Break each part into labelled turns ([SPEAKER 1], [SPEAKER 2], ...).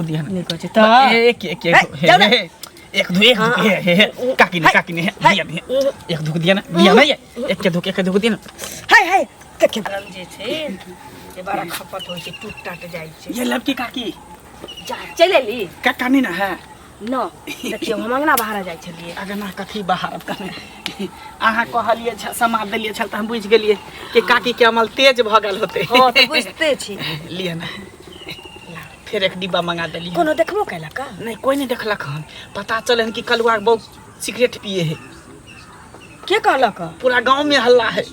[SPEAKER 1] दिया
[SPEAKER 2] नहीं कहै छै त
[SPEAKER 1] एक काकी ने दिया एक धुक दिया ना ये एक के धुक दिया ना
[SPEAKER 2] हाय कके बरम जे छै जे बड़ा खपत होय छै टूट टाट जाय छै
[SPEAKER 1] ये लड़की काकी
[SPEAKER 2] जा चले ली
[SPEAKER 1] काका नहीं ना है
[SPEAKER 2] न देखियो हम अंगना बाहर जाय छलिए
[SPEAKER 1] अगना कथी बाहर कने आहा कहलिए समाद देलिए छल त हम बुझ गेलिए कि काकी के अमल तेज भ गेल होते
[SPEAKER 2] हां त बुझते छी
[SPEAKER 1] लिए ना फिर एक डिब्बा मंगा देली
[SPEAKER 2] कोनो देखबो कैला का
[SPEAKER 1] नहीं कोई नहीं देखलक हन पता चलन कि कलुआ बहुत सिगरेट पिए है
[SPEAKER 2] के कहलक
[SPEAKER 1] पूरा गांव में हल्ला है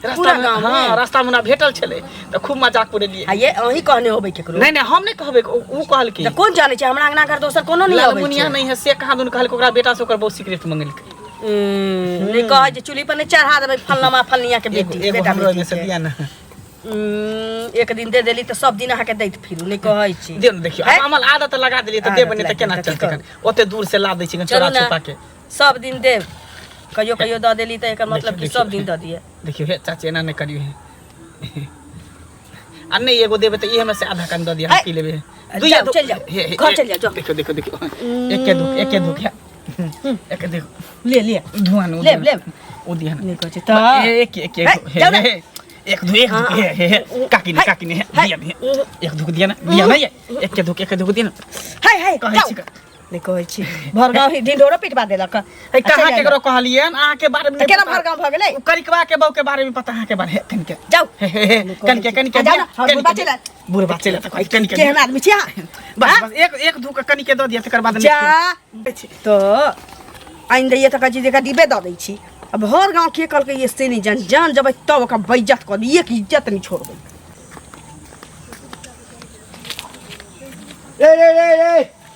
[SPEAKER 1] रास्ता में हां रास्ता में भेटल छले त खूब मजाक उड़ेलिए
[SPEAKER 2] आ ये अही कहने होबे केकरो
[SPEAKER 1] नहीं हम नहीं कहबे ऊ कहल की
[SPEAKER 2] त कोन जाने छै हमरा अंगना घर दोसर कोनो नहीं आबै छै
[SPEAKER 1] मुनिया नहीं है से कहा दुन कहल ओकरा बेटा से ओकर बहुत सिगरेट मंगलकै
[SPEAKER 2] नहीं कह जे चुली पर नहीं चढ़ा देबै फलनमा फलनिया के बेटी बेटा
[SPEAKER 1] में से दिया ना
[SPEAKER 2] एक दिन दे देली तो सब दिन आके दैत फिरू नहीं कहै छी
[SPEAKER 1] दे देखियो अमल आदत लगा देली त देबे नहीं त केना चलते ओते दूर से ला दै छी चोरा छुपा के सब
[SPEAKER 2] दिन दे कहियो द देली त एकर मतलब कि सब दिन द दिए
[SPEAKER 1] देखियो हे चाची एना नहीं करियो है आ नहीं एगो देबे त ई हमरा से आधा कन द दिया हम पी लेबे दुइया
[SPEAKER 2] चल जाओ घर चल जाओ
[SPEAKER 1] देखो एक के दुख एक देखो ले धुआं
[SPEAKER 2] ले
[SPEAKER 1] ओ दिया
[SPEAKER 2] नहीं कहै छै त
[SPEAKER 1] एक काकी ने दिया एक धुक दिया ना ये एक के धुक दिया ना
[SPEAKER 2] हाय नहीं कहै छी भरगांव ही ढिंढोरो पिटवा देलक
[SPEAKER 1] कहां केकरो कहलिए आ के बारे में
[SPEAKER 2] केना भरगांव भ गेलै
[SPEAKER 1] करिकवा के बौ के बारे में पता है के बारे कन के
[SPEAKER 2] जाओ
[SPEAKER 1] कन के बुढ़ बच्चे ला कन के
[SPEAKER 2] केहन आदमी छिया
[SPEAKER 1] बस एक धुक कन के द दिया तकर बाद
[SPEAKER 2] जा तो आइन दैए त कजी देखा डिबे द दै छी अब हर गांव के कल के ये से नहीं जान जब तब ओकर बेइज्जत कर दी एक इज्जत नहीं छोड़बै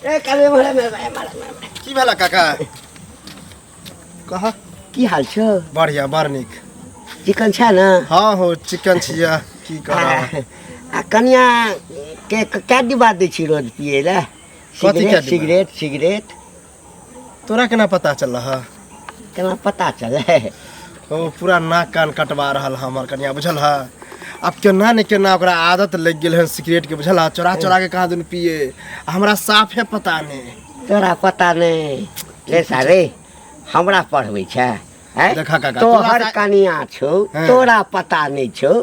[SPEAKER 3] ए काले मारा
[SPEAKER 4] की भेला काका कहा
[SPEAKER 3] की हाल छ
[SPEAKER 4] बढ़िया बड़ निक
[SPEAKER 3] चिकन छ न
[SPEAKER 4] हां हो चिकन छिया की करा
[SPEAKER 3] आ कन्या के क्या डिब्बा दै छी रोज पिए ला सिगरेट
[SPEAKER 4] तोरा केना पता चल रहा
[SPEAKER 3] केना पता चले
[SPEAKER 4] ओ पूरा नाक कान कटवा रहल हमर कन्या बुझल है अब केना ने केना ओकरा आदत लग गेल है सिगरेट के बुझल है चोरा के कहां दिन पिए हमरा साफे पता नहीं
[SPEAKER 3] तोरा पता नहीं ले सारे हमरा पढ़बै छै
[SPEAKER 4] देखा काका
[SPEAKER 3] तोहर कनिया छौ तोरा पता नहीं छौ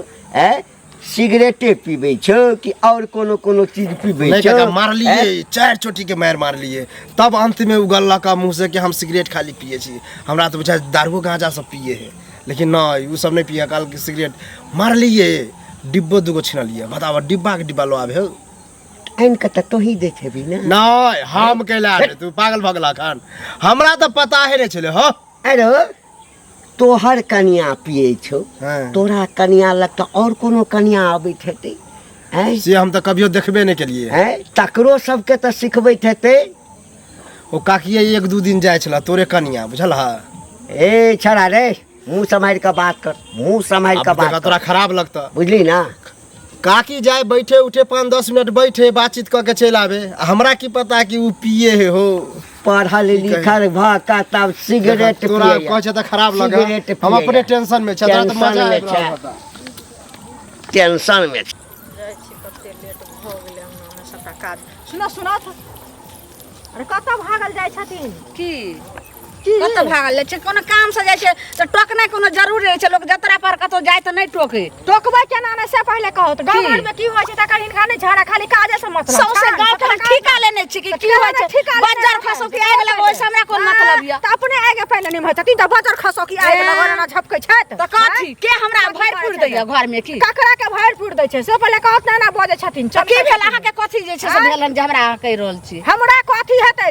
[SPEAKER 3] सिगरेटे पीबे छौ कि और कोनो चीज पीबे छौ
[SPEAKER 4] नहीं मार लिए 4 चोटी के मार लिए तब अंत में उगल्ला का मुंह से कि हम सिगरेट खाली पिए छी हमरा तो बुझा दारू गांजा सब पिए है लेकिन नहीं वो सब नहीं पिया काल के सिगरेट मार लिए डिब्बो दुगो छिन लिए बतावा डिब्बा के डिब्बा लो आबे हो
[SPEAKER 3] आइन के तो ही दे छबी ना
[SPEAKER 4] नहीं हम कैला रे तू पागल भगला खान हमरा तो पता है रे चले हो
[SPEAKER 3] अरे तोहर कनिया पिए छौ तोरा कनिया लगता और कोनो कनिया आबैत हेतै
[SPEAKER 4] से हम तो कभियो देखबे नहीं केलिए
[SPEAKER 3] तकरो सबके तो सिखबैत हेतै
[SPEAKER 4] ओ काकिए 1-2 दिन जाय छला तोरे कनिया बुझल हा
[SPEAKER 3] ए छड़ा रे मुंह संभाल के बात कर मुंह संभाल के बात
[SPEAKER 4] तोरा खराब लगता
[SPEAKER 3] बुझली ना
[SPEAKER 4] काकी जाए बैठे उठे 5-10 मिनट बैठे बातचीत क के चल आवे हमरा की पता कि उ पिए है हो
[SPEAKER 3] पढ़ल लिखल भका तब सिगरेट
[SPEAKER 4] तोरा कह छ त खराब लगा हम अपने टेंशन में छ त मजा आए
[SPEAKER 3] टेंशन में
[SPEAKER 2] जाय छी कते लेट भ गेलै हमरा सबटा काज सुना अरे कत भागल जाय छथिन की कत भागल छै कोनो काम से जाय छै त टोकनाइ कोनो जरूरी रहै छै लोग जतरा पर कतो जाय त नहीं टोके टोकबै केना ने से पहले कहत गांव घर में की होय छै तकर हिनका नहीं छाड़ा खाली काजे से मतलब सौसे गांव के ठिका लेने छी की होय छै बजार खसो की आग लगो ओइ समय कोन मतलब या त अपने आगे पहले नहीं होय छथिन त बजार खसो की आग लगो ना झपकै छै त कथी के हमरा भैर पुर दैया घर में की ककरा के भैर पुर दै छै से पहले कहत ना बजे छथिन की भेल अहाँ के कथी जे छै से भेलन जे हमरा कहि रहल छी हमरा कथी हेतै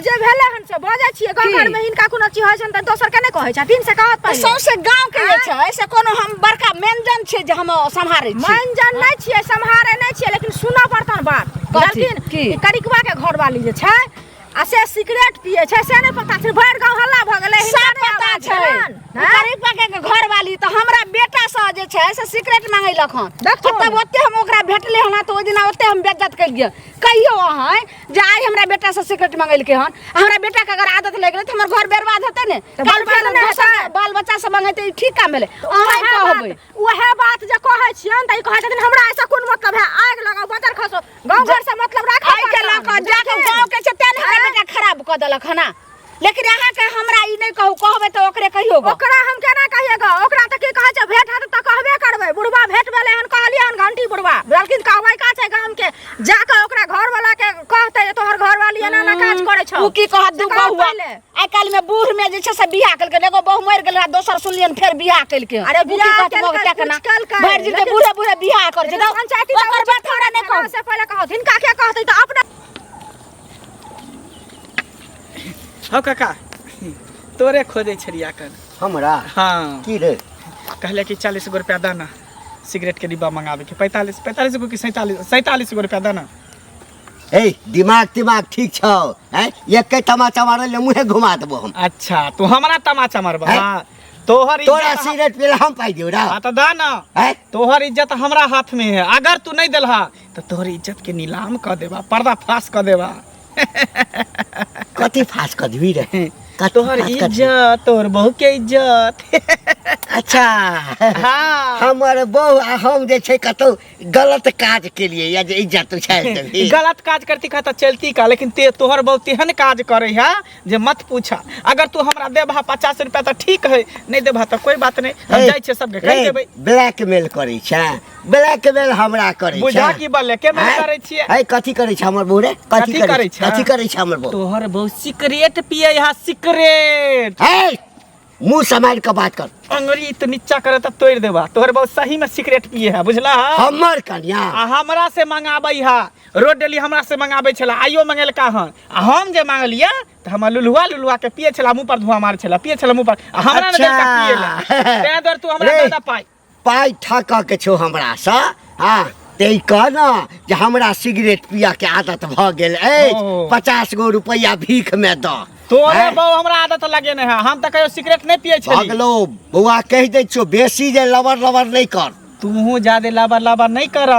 [SPEAKER 2] जे भेले हन से बजे छियै गांव घर में इनका कोनो चीज होय छन त दोसर के नहीं कहै छथिन से कहत पहिले सौसे गांव के जे छै से कोनो हम बड़का मेंजन छै जे हम संभारै छी मेंजन नहीं छियै संभारै नहीं छियै लेकिन सुना पड़तन बात लेकिन करिकवा के घर वाली जे छै आ से सिगरेट पिए छै से नहीं पता छै भर गांव हल्ला भ गेलै सब पता छै गरीब के घर वाली तो हमरा बेटा स जे छै से सिगरेट मांगैलक हन तब ओते हम ओकरा भेटले हन तो ओइ दिन ओते हम बेइज्जत कर गिय कहियो अहाँ जे आइ हमरा बेटा से सिगरेट मांगैलकै हन हमरा बेटा के अगर आदत लग गेलै त हमर घर बर्बाद हेतै ने काल फिर बाल बच्चा से मांगैते ठीक काम भेलै अहाँ कहबै ओहे बात जे कहै छियन त ई कहै छथिन हमरा ऐसा कोन मतलब है आग लगाओ बदर खसो गांव घर से मतलब राखै आइ के लक जाके गांव के छै तेन हमरा बेटा खराब क देलक हना लेकिन अहाँ के हमरा ई नहीं कहू कहबै त ओकरे कहियो ओकरा हम केना कहिएगा ओकरा त की कहै छै भेट हाथ त कहबे करबै बुढ़वा भेट भेलै हन कहलिए हन घंटी बुढ़वा लेकिन कहबै का छै गाम के जाके ओकरा घर वाला के कहतै तोहर घर वाली एना ना काज करै छौ तू की कहत दू बहुआ आइ काल में बूढ़ में जे छै से बियाह कलके एगो बहु मर गेल दोसर सुनलियन फेर बियाह कलके अरे बियाह कलके भर दिन के बूढ़े बूढ़े बियाह कर छै पंचायती ओकर बात हमरा नहीं कहू से पहले कहत हिनका के कहतै त अपना
[SPEAKER 1] हाँ काका तोरे खोदे छरिया कर
[SPEAKER 3] हमरा
[SPEAKER 1] हाँ
[SPEAKER 3] की रे
[SPEAKER 1] कहले कि 40 गो रुपया दाना सिगरेट के डिब्बा मंगावे के 45 गो कि 47 गो रुपया दाना
[SPEAKER 3] ए दिमाग ठीक छौ हैं एक तमाचा मारे ले मुंहे घुमा देबो हम
[SPEAKER 1] अच्छा तू हमरा तमाचा मारबा तोहर
[SPEAKER 3] तोरा सिगरेट पीले हम पाई दियो रा
[SPEAKER 1] हां त दाना तोहर इज्जत हमरा हाथ में है अगर तू नहीं देलहा तो तोहर इज्जत के नीलाम कर देबा पर्दा फास कर देबा
[SPEAKER 3] कति फास कर दिबी रे
[SPEAKER 1] तोहर इज्जत तोहर बहू के इज्जत
[SPEAKER 3] अच्छा
[SPEAKER 1] हाँ
[SPEAKER 3] हमर बहू हम जे छै कतो गलत काज के लिए या जे इज्जत उछाल देबी
[SPEAKER 1] गलत काज करती का त चलती का लेकिन तोहर बहू तेहन काज करे है जे मत पूछा अगर तू हमरा देबा 50 रुपया त ठीक है नहीं देबा त कोई बात नहीं हम जाय छै सब के कह देबै
[SPEAKER 3] ब्लैकमेल करै छै ब्लैकमेल हमरा करै छै
[SPEAKER 1] बुझा की बले के मैं करै छियै
[SPEAKER 3] ए कथि करै छै हमर बहू रे कथि करै छै हमर बहू
[SPEAKER 1] तोहर बहू सिगरेट पिए है सिगरेट
[SPEAKER 3] ए मुंह समार के बात कर
[SPEAKER 1] अंगुरी तो नीचा करे त तोड़ देबा तोहर बहुत सही में सिगरेट पिए है बुझला
[SPEAKER 3] हमर कन्या
[SPEAKER 1] आ हमरा से मंगाबै है रोज डेली हमरा से मंगाबै छला आइयो मंगेलका हन आ हम जे मांगलिया त हमर लुलुआ के पिए छला मुंह पर धुआं मार छला पिए छला मुंह पर आ हमरा ने देलका पिए ला ते दर तू हमरा दादा पाई
[SPEAKER 3] ठका के छौ हमरा सा हां ते कहना जे हमरा सिगरेट पिया के आदत भ गेल ए 50 गो रुपया भीख में द
[SPEAKER 1] तोरे बहु हमरा आदत लगे न है हम त कहियो सिगरेट नहीं पिए छली
[SPEAKER 3] भगलो बुआ कह दे छो बेसी जे लवर नहीं कर
[SPEAKER 1] तू ज्यादा लबर नहीं कर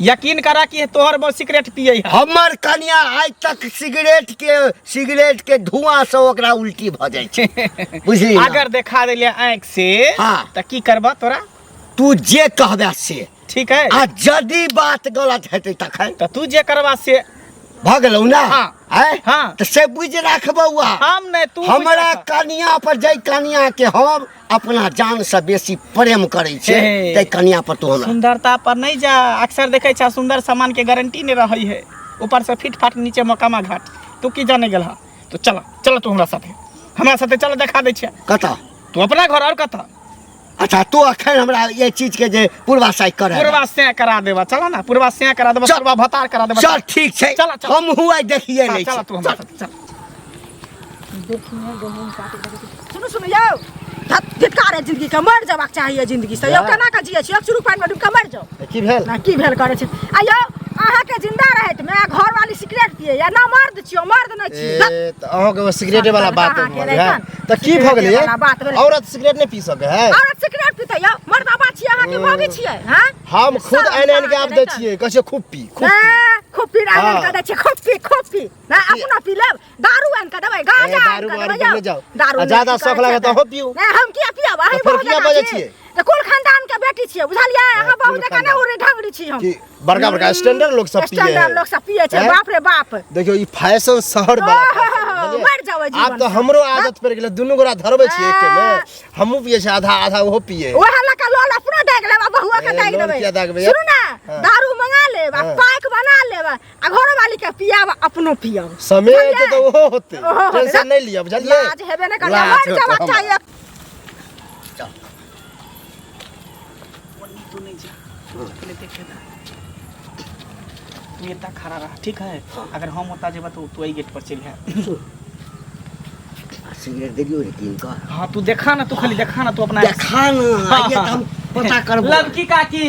[SPEAKER 1] यकीन करा कि तोहर बहु सिगरेट पिए है
[SPEAKER 3] हमर कन्या आज तक सिगरेट के धुआं से ओकरा उल्टी भ जाय छै बुझली
[SPEAKER 1] अगर देखा देले आंख से
[SPEAKER 3] हां
[SPEAKER 1] त की करबा तोरा
[SPEAKER 3] तू जे कहबे से
[SPEAKER 1] ठीक है
[SPEAKER 3] आ यदि बात गलत हेतै तखन
[SPEAKER 1] त तू जे करबा से
[SPEAKER 3] भगलौ ना
[SPEAKER 1] हां
[SPEAKER 3] त से बुझ राखबौआ
[SPEAKER 1] हम ने तू
[SPEAKER 3] हमरा कन्या पर जय कन्या के हम अपना जान से बेसी प्रेम करै छै तै कन्या पर तो हमरा
[SPEAKER 1] सुंदरता पर नहीं जा अक्सर देखै छ सुंदर सामान के गारंटी नहीं रहै है ऊपर से फिट फाट नीचे मकामा घाट तू की जाने गेलहा तो चल तू हमरा साथे चल देखा दै छै
[SPEAKER 3] कता
[SPEAKER 1] तू अपना घर और कता
[SPEAKER 3] अच्छा तू अखन हमरा ये चीज के जे पूर्वाशय करे
[SPEAKER 1] पूर्वाशय करा देबा चल ना पूर्वाशय करा देबा पूर्वा भतार करा देबा
[SPEAKER 3] चल ठीक छै हम हुआ देखिए नहीं
[SPEAKER 1] चल तू हमरा साथे चल
[SPEAKER 2] देखिए गहूम काटे सुनो यौ धिक्कार है जिंदगी का मर जाबाक चाहिए जिंदगी से यो केना का जिए छी 100 रुपया में डूब के मर जाओ
[SPEAKER 3] की भेल
[SPEAKER 2] ना की भेल करे छै आयो अहाँ के जिंदा रहत में घर वाली सिगरेट पिए या ना मर्द छियो मर्द नै छी
[SPEAKER 4] त अहाँ के सिगरेट वाला बात है त की भ गेलै औरत सिगरेट नहीं पी सके है
[SPEAKER 2] औरत सिगरेट पीते यो मर्द बात छी अहाँ के भोगी छियै हां
[SPEAKER 4] हम खुद आइन के आप दै छियै कहै छै खूब पी
[SPEAKER 2] खूब पी आइन के दै छियै खूब पी ना अपना पी लेब दारू आइन के देबै गांजा
[SPEAKER 4] दारू जाओ दारू ज्यादा शौक लागे त हो पियो
[SPEAKER 2] हम किया पियब अहीं बहुत बजे छियै त कुल खानदान के बेटी छियै बुझलियै अहाँ बहुत जगह ने उड़ी ढंगरी छी हम
[SPEAKER 4] बड़का स्टैंडर्ड लोग सब पिए
[SPEAKER 2] छै बाप रे बाप
[SPEAKER 4] देखियो ई फैशन शहर वाला
[SPEAKER 2] मर जाओ जीवन
[SPEAKER 4] आप तो हमरो आदत पड़ गेलै दुनु गोरा धरबै छी एके में हमहु पिए छै आधा ओहो पिए
[SPEAKER 2] ओहे लका लोल अपनो दाग लेबा बहुआ के दाग देबै सुनु ना दारू मंगा लेब आ पाक बना लेब आ घर वाली के पियाब अपनो पियब
[SPEAKER 4] समय के तो ओहो होते टेंशन नहीं लिया बुझलिए
[SPEAKER 2] आज हेबे ने कर मर जाबा चाहिए
[SPEAKER 1] तू नहीं जा पहले देखे ना तू इतना खड़ा रहा ठीक है अगर हम होता जेबा तो तू आई गेट पर चल है
[SPEAKER 3] सिगरेट देखियो रे तीन का
[SPEAKER 1] हां तू देखा ना तू खाली देखा ना तू अपना
[SPEAKER 3] देखा ना आइए हम पता करबो
[SPEAKER 1] लवकी काकी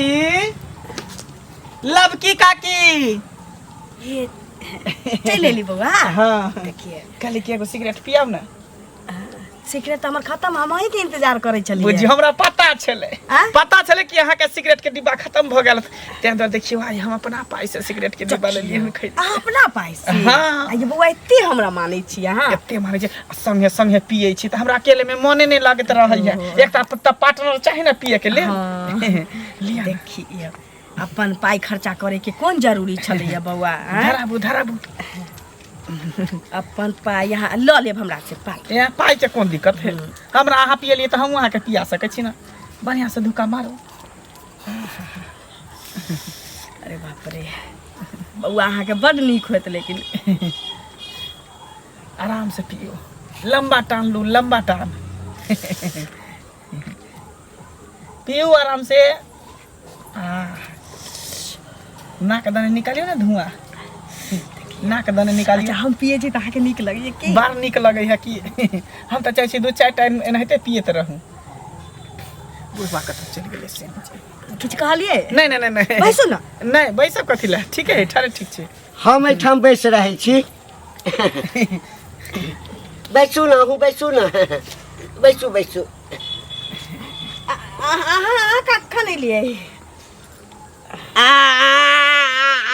[SPEAKER 2] चल लेली बउआ
[SPEAKER 1] हाँ
[SPEAKER 2] देखिए
[SPEAKER 1] कहली कि एगो सिगरेट पियाब ना
[SPEAKER 2] सिगरेट हमर खत्म हम ही के इंतजार करे चलिए
[SPEAKER 1] बुझी हमरा पता छले
[SPEAKER 2] आँ?
[SPEAKER 1] पता छले कि यहाँ के सिगरेट के डिब्बा खत्म भ गेल तें तो देखियो आई हम अपना पाई से सिगरेट के डिब्बा लेलिए हम खरीद
[SPEAKER 2] अपना पाई से
[SPEAKER 1] हाँ।
[SPEAKER 2] आ ये बउआ एते हमरा मानै छी अहाँ
[SPEAKER 1] एते माने जे संगे संगे पिए छी त हमरा अकेले में मने नहीं लागत रहल है एकटा पार्टनर चाहिए ना पिए के ले
[SPEAKER 2] हाँ।
[SPEAKER 1] लिया
[SPEAKER 2] देखिए अपन पाई खर्चा करे के कौन जरूरी छलैया बउआ आँ?
[SPEAKER 1] धराबू
[SPEAKER 2] अपन पाई यहाँ ल लेब हमरा से पाई
[SPEAKER 1] यहाँ पाई के कौन दिक्कत है हमरा अहाँ पियलिए तो हम अहाँ के पिया सकै छी ना बढ़िया से धुका मारो
[SPEAKER 2] अरे बाप रे बउआ अहाँ के बड नीक होत लेकिन
[SPEAKER 1] आराम से पियो लंबा टान लू लंबा टान पियो आराम से नाक दाने निकालियो ना धुआं नाक दाने निकालियो
[SPEAKER 2] अच्छा हम पिए छी त अहाँ के नीक लगैया की
[SPEAKER 1] बार निक लगे है कि हम तो चाहे छी 2-4 टाइम एनाहिते पियत रहूं बुढ़वा कत चल गेले से
[SPEAKER 2] किछ कहलिए
[SPEAKER 1] नहीं नहीं नहीं
[SPEAKER 2] बैसू ना
[SPEAKER 1] नहीं बैसब कथी ला ठीक है ठारे ठीक छै
[SPEAKER 3] हम एठाम बैस रहे छी बैसू ना हूँ बैसू ना बैसू बैसू
[SPEAKER 2] अहाँ कखन एलिए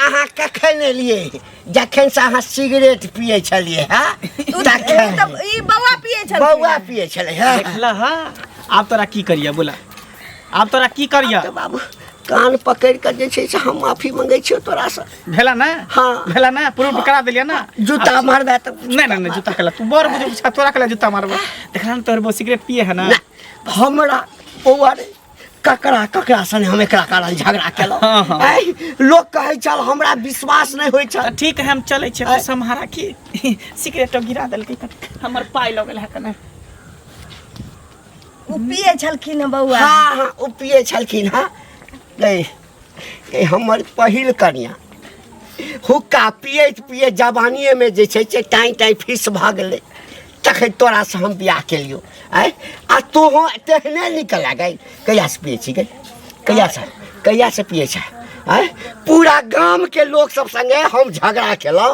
[SPEAKER 3] अहाँ कखन एलिए जखन से अहाँ सिगरेट पिए छलिए हाँ तखन
[SPEAKER 2] ई बउआ पिए छल
[SPEAKER 3] बौआ पिए छले हाँ
[SPEAKER 1] देखला हां आप तोरा की करिया बोला आप तोरा की करिया
[SPEAKER 3] तो बाबू कान पकड़ कर जे छै से हम माफी मांगे छियो तोरा से
[SPEAKER 1] भेला ना
[SPEAKER 3] हाँ।
[SPEAKER 1] भेला ना प्रूफ करा देलिया ना
[SPEAKER 3] जूता मारबे तो
[SPEAKER 1] नहीं नहीं नहीं जूता कला तू बड़ बुझ छा तोरा कला जूता मारबो देखला ना तोर वो सिगरेट पिए है ना
[SPEAKER 3] हमरा बौआ रे ककरा ककरा सने हम एकरा कारण झगड़ा केलौ
[SPEAKER 1] हाँ, हाँ।
[SPEAKER 3] आई लोग कहै छल हमरा विश्वास नहीं होय छल
[SPEAKER 1] ठीक है हम चले छे तो सम्हारा की सिगरेट गिरा देलकै हमर पाई लगल है कने
[SPEAKER 2] उ पिए छलखिन बउआ
[SPEAKER 3] हाँ हाँ ओ पिए छलखिन हाँ नहीं हमर पहिल कन्या हुक्का पियत पिए जवानिए में जे छै से टाई टाई फिस भ गेलै तखन तोरा से हम बियाह केलियो आय आ तू तेहने निकल गई कहिया से पिए छी गई कहिया से पिए छै आय पूरा गांव के लोग सब संगे हम झगड़ा केलौ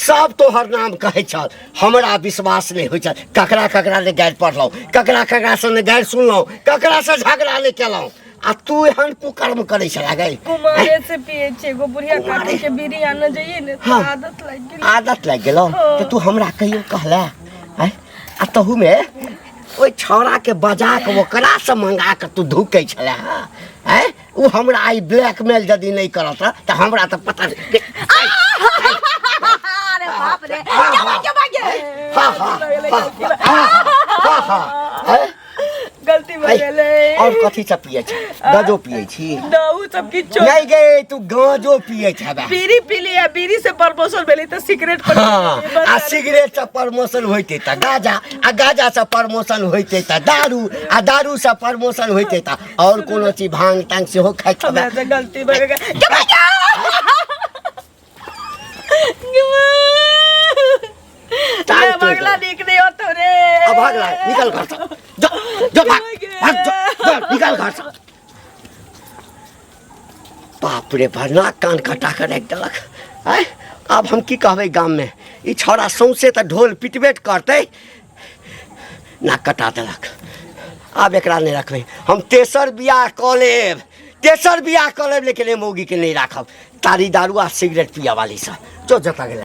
[SPEAKER 3] सब तोहर नाम कहै छल हमरा विश्वास नहीं होय छल ककरा ककरा ने गारि पढ़लौ ककरा से ने गारि सुनलौ ककरा से झगड़ा नहीं केलौ आ तू एहन कुकर्म करे छला गई
[SPEAKER 2] कुमारे से पिए छे गो बुढ़िया काटी के बीड़ी आना जाइए ने तो
[SPEAKER 3] हाँ।
[SPEAKER 2] आदत लग
[SPEAKER 3] गेलो तो तू हमरा कहियो कहला आय आ तहू में ओइ छौरा के बजा के ओकरा से मंगा के तू धुकै छला आय उ हमरा आई ब्लैकमेल यदि नहीं करत त हमरा त पता नहीं
[SPEAKER 2] अरे बाप रे क्या भागे
[SPEAKER 3] हाँ
[SPEAKER 2] गलती हो गेलै
[SPEAKER 3] और कथी से पिए छ गजो पिए छी
[SPEAKER 2] दाऊ सब किछो
[SPEAKER 3] नहीं गए तू गांजो पिए छ
[SPEAKER 2] बीड़ी पी लिया बीड़ी से प्रमोशन भेलै त सिगरेट पर
[SPEAKER 3] हाँ आ सिगरेट से प्रमोशन होइते त गाजा आ गाजा से प्रमोशन होइते त दारू आ दारू से प्रमोशन होइते त और कोनो चीज भांग टांग से हो खाइ छबे
[SPEAKER 2] हमरा से गलती भऽ गेल
[SPEAKER 3] टाइम तो
[SPEAKER 2] बगला निक नहीं होतो रे
[SPEAKER 3] अब भागला निकल घर से जो भाग जो निकल घर से बाप रे भरना कान कटा कर रख देलक आय अब हम की कहबै गांव में ई छौड़ा सौंसे त ढोल पिटबेट करते नाक कटा देलक अब एकरा नहीं रखबै हम तेसर बियाह कऽ लेब लेकिन मौगी के नहीं राखब तारी दारू आ सिगरेट पिया वाली से जो जता गेलै